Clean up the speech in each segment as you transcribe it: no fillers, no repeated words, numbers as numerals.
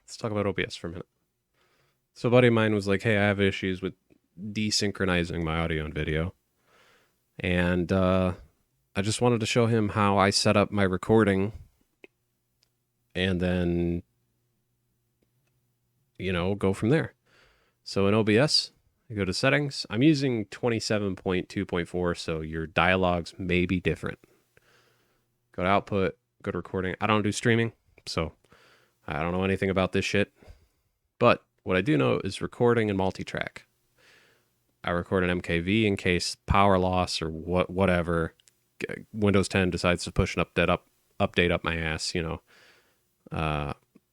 Let's talk about OBS for a minute. So a buddy of mine was like, hey, I have issues with desynchronizing my audio and video. And I just wanted to show him how I set up my recording and then, go from there. So in OBS, you go to settings. I'm using 27.2.4, so your dialogues may be different. Go to output, go to recording. I don't do streaming, so I don't know anything about this shit. But what I do know is recording and multi-track. I record an MKV in case power loss or whatever. Windows 10 decides to push an update up my ass.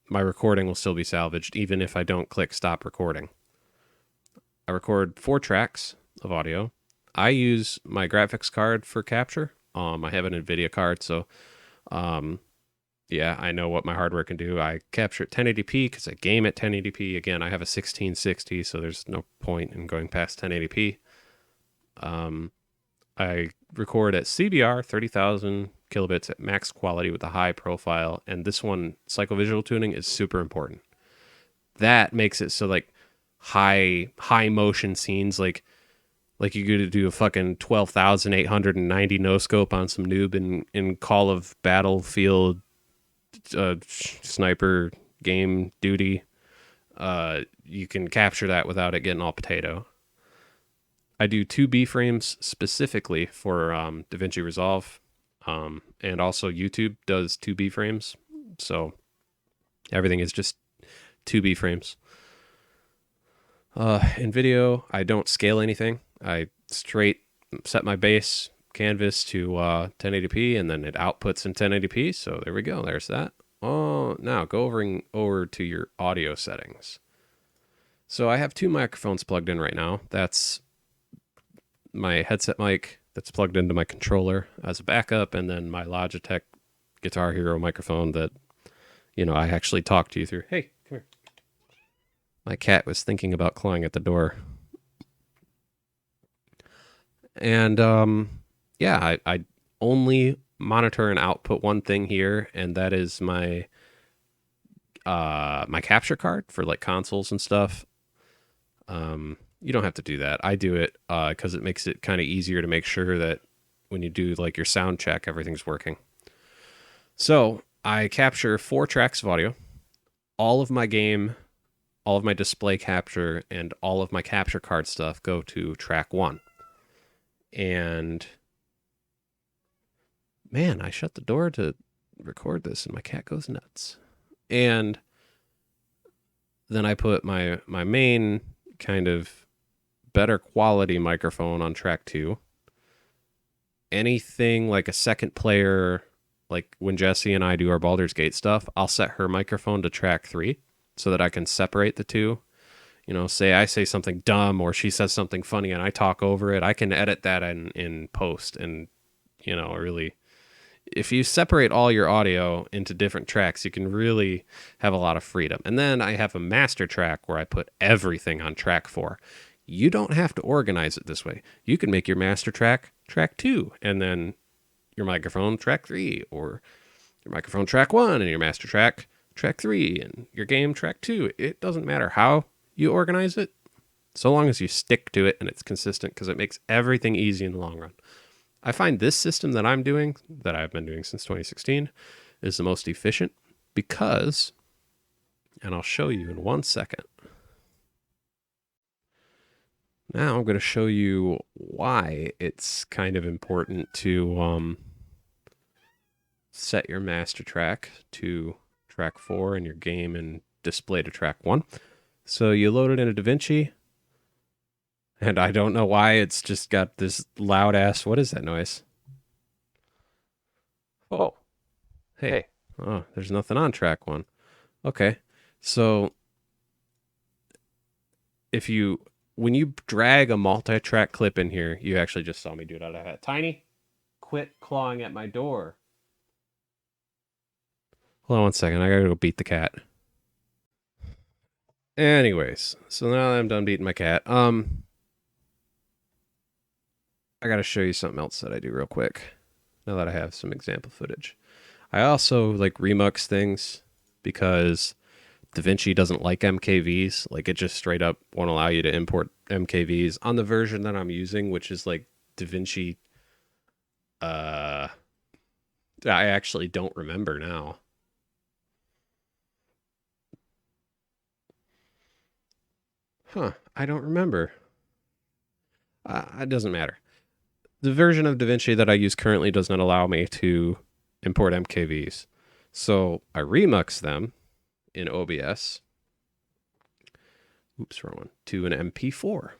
My recording will still be salvaged even if I don't click stop recording. I record 4 tracks of audio. I use my graphics card for capture. I have an NVIDIA card, so I know what my hardware can do. I capture at 1080p because I game at 1080p. Again, I have a 1660, so there's no point in going past 1080p. I record at CBR, 30,000 kilobits at max quality with a high profile, and this one, psychovisual tuning, is super important. That makes it so like high motion scenes, like you could do a fucking 12,890 no scope on some noob in Call of Battlefield sniper game duty. You can capture that without it getting all potato. I do 2B frames specifically for DaVinci Resolve, and also YouTube does 2B frames, so everything is just 2B frames. In video, I don't scale anything. I straight set my base canvas to 1080p, and then it outputs in 1080p. So there we go. There's that. Oh, now go over to your audio settings. So I have 2 microphones plugged in right now. That's my headset mic that's plugged into my controller as a backup, and then my Logitech Guitar Hero microphone that, I actually talk to you through. Hey, come here. My cat was thinking about clawing at the door. And I only monitor and output one thing here, and that is my my capture card for like consoles and stuff. You don't have to do that. I do it because it makes it kind of easier to make sure that when you do like your sound check, everything's working. So I capture 4 tracks of audio, all of my game, all of my display capture, and all of my capture card stuff go to track 1. And man, I shut the door to record this and my cat goes nuts. And then I put my main kind of better quality microphone on track 2. Anything like a second player, like when Jesse and I do our Baldur's Gate stuff, I'll set her microphone to track 3 so that I can separate the two. Say I say something dumb or she says something funny and I talk over it. I can edit that in post, and really, if you separate all your audio into different tracks, you can really have a lot of freedom. And then I have a master track where I put everything on track 4. You don't have to organize it this way. You can make your master track 2, and then your microphone track 3, or your microphone track 1 and your master track 3, and your game track 2. It doesn't matter how you organize it, so long as you stick to it and it's consistent, because it makes everything easy in the long run. I find this system that I'm doing, that I've been doing since 2016, is the most efficient because, and I'll show you in 1 second. Now I'm going to show you why it's kind of important to set your master track to track 4 and your game and display to track 1. So you load it into DaVinci, and I don't know why it's just got this loud ass. What is that noise? Oh, hey. Oh, there's nothing on track 1. Okay, so when you drag a multi-track clip in here, you actually just saw me do it out of that. Tiny, quit clawing at my door. Hold on 1 second. I gotta go beat the cat. Anyways, so now that I'm done beating my cat, I gotta show you something else that I do real quick. Now that I have some example footage, I also like remux things because DaVinci doesn't like MKVs. Like, it just straight up won't allow you to import MKVs on the version that I'm using, which is like DaVinci. I actually don't remember now. I don't remember. It doesn't matter. The version of DaVinci that I use currently does not allow me to import MKVs. So I remux them in OBS. Oops, wrong one. To an MP4.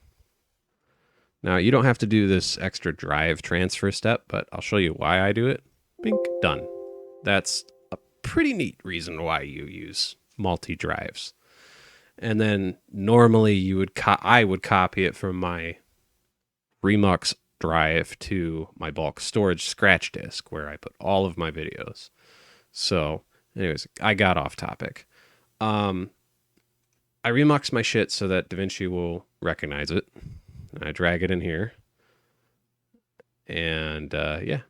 Now, you don't have to do this extra drive transfer step, but I'll show you why I do it. Bink, done. That's a pretty neat reason why you use multi-drives. And then normally I would copy it from my Remux drive to my bulk storage scratch disk where I put all of my videos. So, anyways, I got off topic. I remux my shit so that DaVinci will recognize it. I drag it in here. And yeah.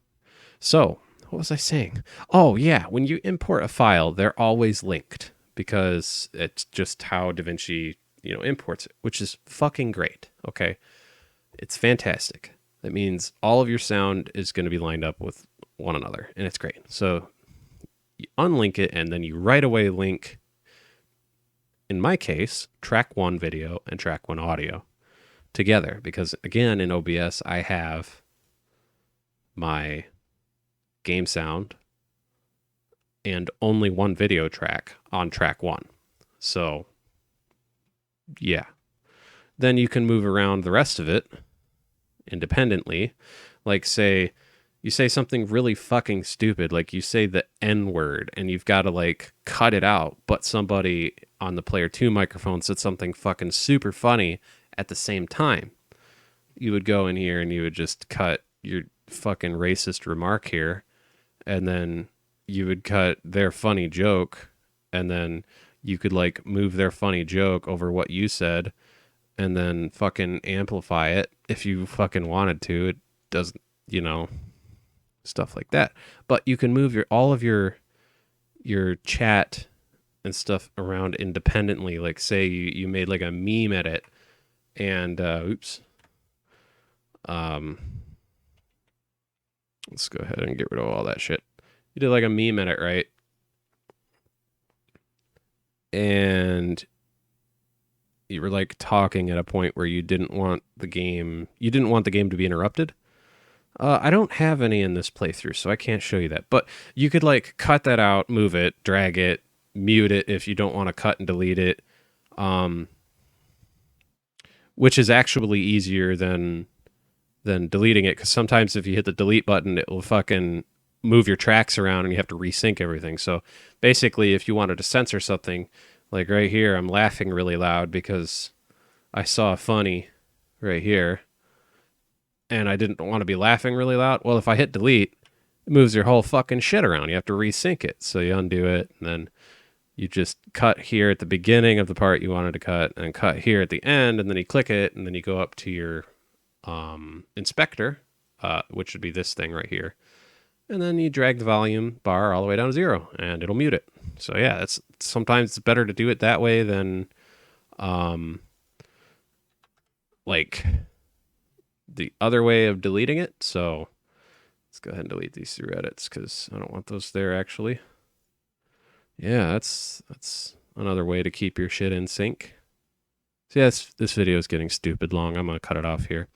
So, what was I saying? Oh, yeah. When you import a file, they're always linked because it's just how DaVinci, imports it, which is fucking great. Okay. It's fantastic. That means all of your sound is going to be lined up with one another, and it's great. So you unlink it, and then you right away link, in my case, track 1 video and track 1 audio together. Because, again, in OBS, I have my game sound and only one video track on track 1. So, yeah. Then you can move around the rest of it independently. Like, say you say something really fucking stupid, like you say the N-word and you've got to like cut it out, but somebody on the player 2 microphone said something fucking super funny at the same time. You would go in here and you would just cut your fucking racist remark here, and then you would cut their funny joke, and then you could like move their funny joke over what you said, and then fucking amplify it if you fucking wanted to. It doesn't, stuff like that. But you can move all of your chat and stuff around independently. Like, say you made like a meme edit, and let's go ahead and get rid of all that shit. You did like a meme edit, right? And you were like talking at a point where you didn't want the game to be interrupted. I don't have any in this playthrough, so I can't show you that. But you could like cut that out, move it, drag it, mute it if you don't want to cut and delete it, which is actually easier than deleting it, because sometimes if you hit the delete button, it will fucking move your tracks around and you have to resync everything. So basically, if you wanted to censor something, like right here, I'm laughing really loud because I saw a funny right here, and I didn't want to be laughing really loud. Well, if I hit delete, it moves your whole fucking shit around. You have to resync it. So you undo it, and then you just cut here at the beginning of the part you wanted to cut, and cut here at the end, and then you click it, and then you go up to your inspector, which would be this thing right here. And then you drag the volume bar all the way down to 0, and it'll mute it. So yeah, sometimes it's better to do it that way than like the other way of deleting it. So let's go ahead and delete these through edits because I don't want those there actually. Yeah, that's another way to keep your shit in sync. So yeah, this video is getting stupid long. I'm gonna cut it off here.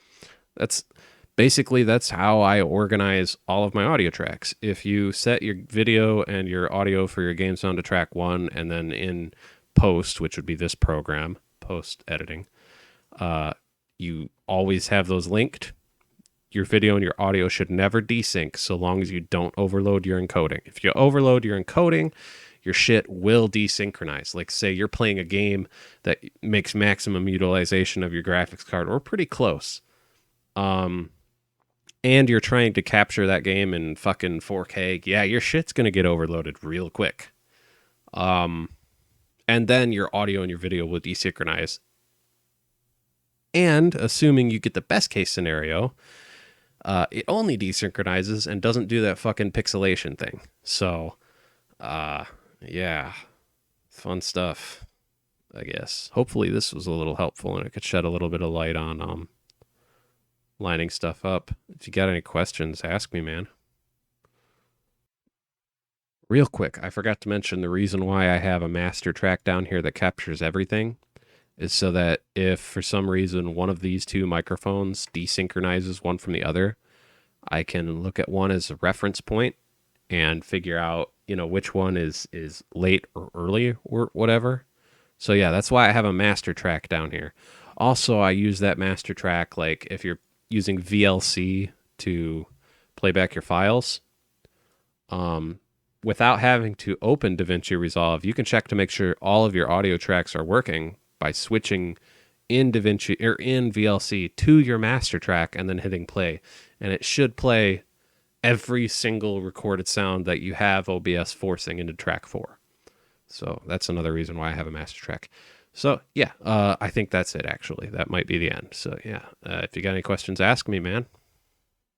That's how I organize all of my audio tracks. If you set your video and your audio for your game sound to track 1, and then in post, which would be this program, post editing, you always have those linked. Your video and your audio should never desync so long as you don't overload your encoding. If you overload your encoding, your shit will desynchronize. Like, say you're playing a game that makes maximum utilization of your graphics card, or pretty close. And you're trying to capture that game in fucking 4K, yeah, your shit's going to get overloaded real quick. And then your audio and your video will desynchronize. And assuming you get the best case scenario, it only desynchronizes and doesn't do that fucking pixelation thing. So, yeah, fun stuff. I guess. Hopefully this was a little helpful and it could shed a little bit of light on lining stuff up. If you got any questions, ask me, man. Real quick, I forgot to mention the reason why I have a master track down here that captures everything is so that if for some reason one of these two microphones desynchronizes one from the other, I can look at one as a reference point and figure out, which one is late or early or whatever. So yeah, that's why I have a master track down here. Also, I use that master track like if you're using VLC to play back your files, um, without having to open DaVinci Resolve, you can check to make sure all of your audio tracks are working by switching in DaVinci or in VLC to your master track and then hitting play. And it should play every single recorded sound that you have OBS forcing into track 4. So that's another reason why I have a master track. So yeah, I think that's it actually. That might be the end. So yeah, if you got any questions, ask me, man.